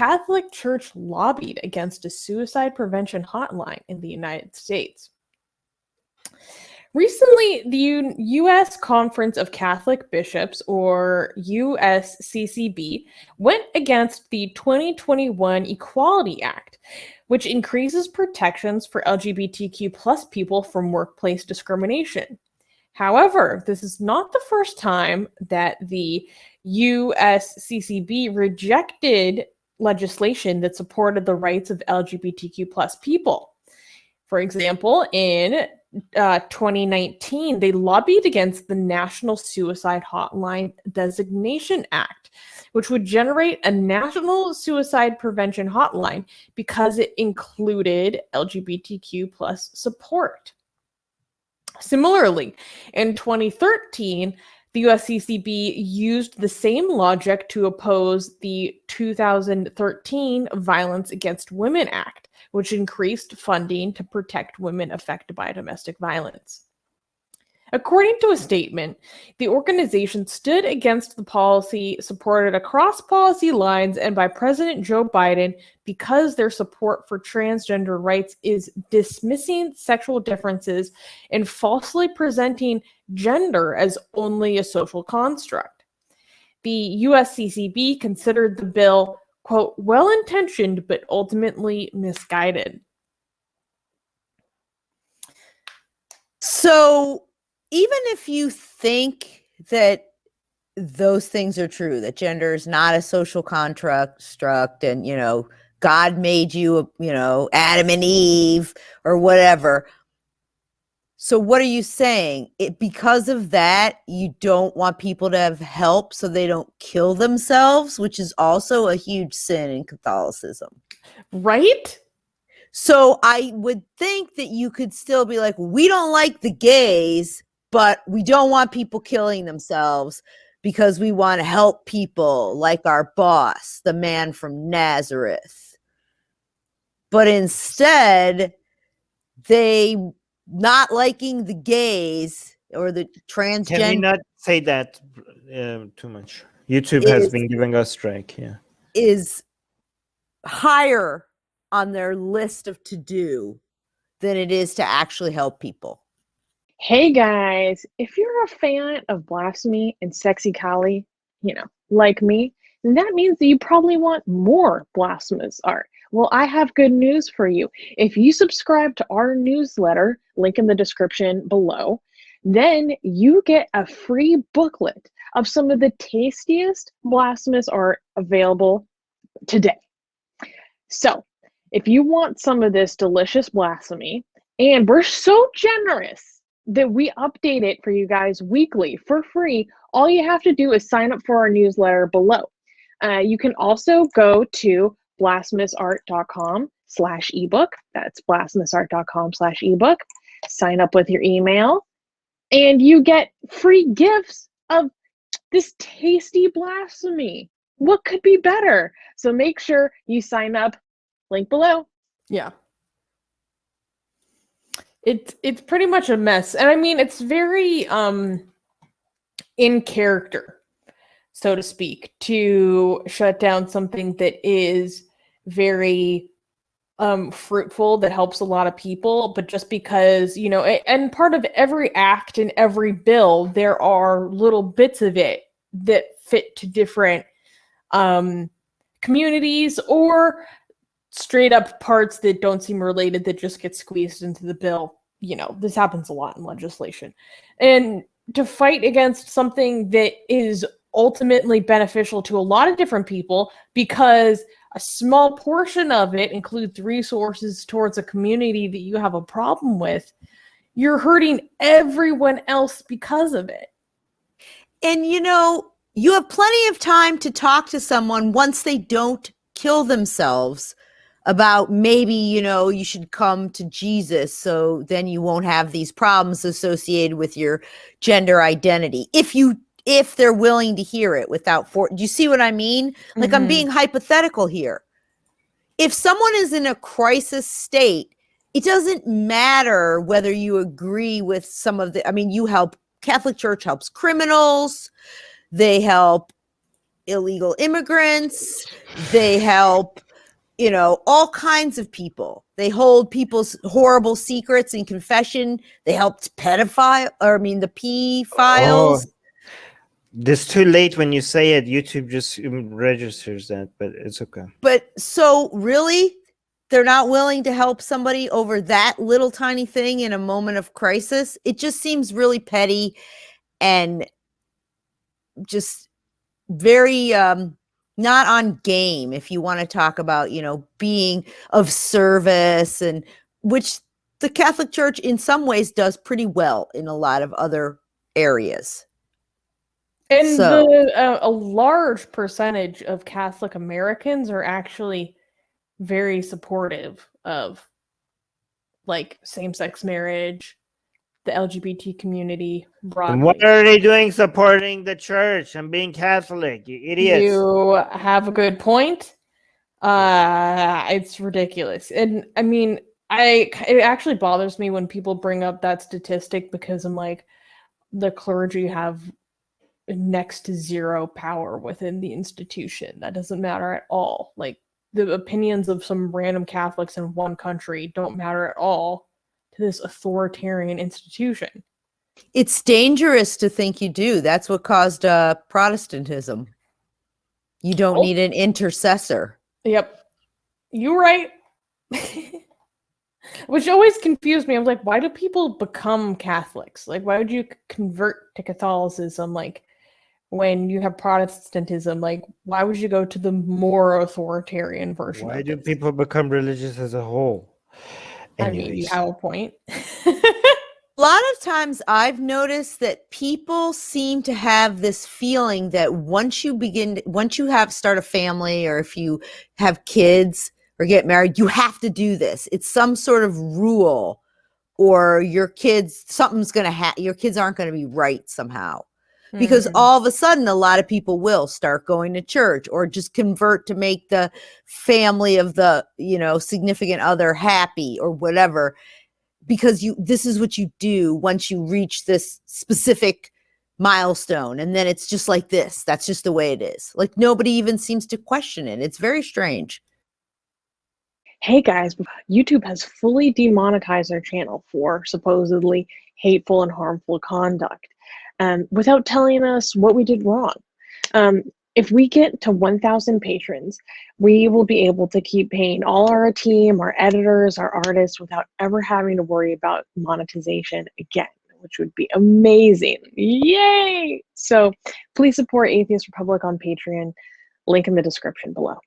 Catholic Church lobbied against a suicide prevention hotline in the United States. Recently, the U.S. Conference of Catholic Bishops, or USCCB, went against the 2021 Equality Act, which increases protections for LGBTQ plus people from workplace discrimination. However, this is not the first time that the USCCB rejected legislation that supported the rights of LGBTQ plus people. For example, in 2019, they lobbied against the National Suicide Hotline Designation Act, which would generate a national suicide prevention hotline because it included LGBTQ plus support. Similarly, in 2013, the USCCB used the same logic to oppose the 2013 Violence Against Women Act, which increased funding to protect women affected by domestic violence. According to a statement, the organization stood against the policy supported across policy lines and by President Joe Biden because their support for transgender rights is dismissing sexual differences and falsely presenting gender as only a social construct. The USCCB considered the bill, quote, well-intentioned but ultimately misguided. So even if you think that those things are true, that gender is not a social construct and, you know, God made you, you know, Adam and Eve or whatever. So what are you saying? Because of that, you don't want people to have help so they don't kill themselves, which is also a huge sin in Catholicism. Right? So I would think that you could still be like, we don't like the gays, but we don't want people killing themselves because we want to help people like our boss, the man from Nazareth. But instead, they not liking the gays or the transgender. Can we not say that too much? YouTube has been giving us strike. Yeah, is higher on their list of to do than it is to actually help people. Hey guys, if you're a fan of blasphemy and sexy Kali, you know, like me, then that means that you probably want more blasphemous art. Well, I have good news for you. If you subscribe to our newsletter, link in the description below, then you get a free booklet of some of the tastiest blasphemous art available today. So, if you want some of this delicious blasphemy, and we're so generous that we update it for you guys weekly for free, all you have to do is sign up for our newsletter below. You can also go to blasphemousart.com/ebook. That's blasphemousart.com/ebook. Sign up with your email, and you get free gifts of this tasty blasphemy. What could be better? So make sure you sign up. Link below. Yeah. It's pretty much a mess. And I mean, it's very in character, so to speak, to shut down something that is very fruitful, that helps a lot of people, but just because, you know, and part of every act and every bill, there are little bits of it that fit to different communities or straight up parts that don't seem related that just get squeezed into the bill. You know, this happens a lot in legislation. And to fight against something that is ultimately beneficial to a lot of different people because a small portion of it includes resources towards a community that you have a problem with, you're hurting everyone else because of it. And, you know, you have plenty of time to talk to someone once they don't kill themselves about maybe, you know, you should come to Jesus so then you won't have these problems associated with your gender identity. If they're willing to hear it without do you see what I mean? Like, I'm being hypothetical here. If someone is in a crisis state, it doesn't matter whether you agree with some of the, I mean, you help, Catholic Church helps criminals. They help illegal immigrants. They help, all kinds of people. They hold people's horrible secrets in confession. They helped the pedophiles. This too late when you say it. YouTube just registers that, but it's okay. But so really, they're not willing to help somebody over that little tiny thing in a moment of crisis. It just seems really petty and just very not on game, if you want to talk about, being of service, and which the Catholic Church in some ways does pretty well in a lot of other areas. And a large percentage of Catholic Americans are actually very supportive of like same-sex marriage, the LGBT community broadly. And what are they doing supporting the church and being Catholic? You idiots. You have a good point. It's ridiculous. And I mean, it actually bothers me when people bring up that statistic, because I'm like, the clergy have next to zero power within the institution. That doesn't matter at all. Like, the opinions of some random Catholics in one country don't matter at all to this authoritarian institution. It's dangerous to think you do. That's what caused Protestantism. You don't need an intercessor. Yep. You're right. Which always confused me. I was like, why do people become Catholics? Like, why would you convert to Catholicism? Like, when you have Protestantism, like, why would you go to the more authoritarian version? Why do people become religious as a whole? Anyways. I mean, you have a point. A lot of times I've noticed that people seem to have this feeling that once you start a family, or if you have kids or get married, you have to do this. It's some sort of rule, or your kids aren't going to be right somehow. Because all of a sudden, a lot of people will start going to church, or just convert to make the family of the, significant other happy, or whatever. Because this is what you do once you reach this specific milestone. And then it's just like this. That's just the way it is. Like, nobody even seems to question it. It's very strange. Hey guys, YouTube has fully demonetized our channel for supposedly hateful and harmful conduct, without telling us what we did wrong. If we get to 1,000 patrons, we will be able to keep paying all our team, our editors, our artists, without ever having to worry about monetization again, which would be amazing. Yay! So please support Atheist Republic on Patreon. Link in the description below.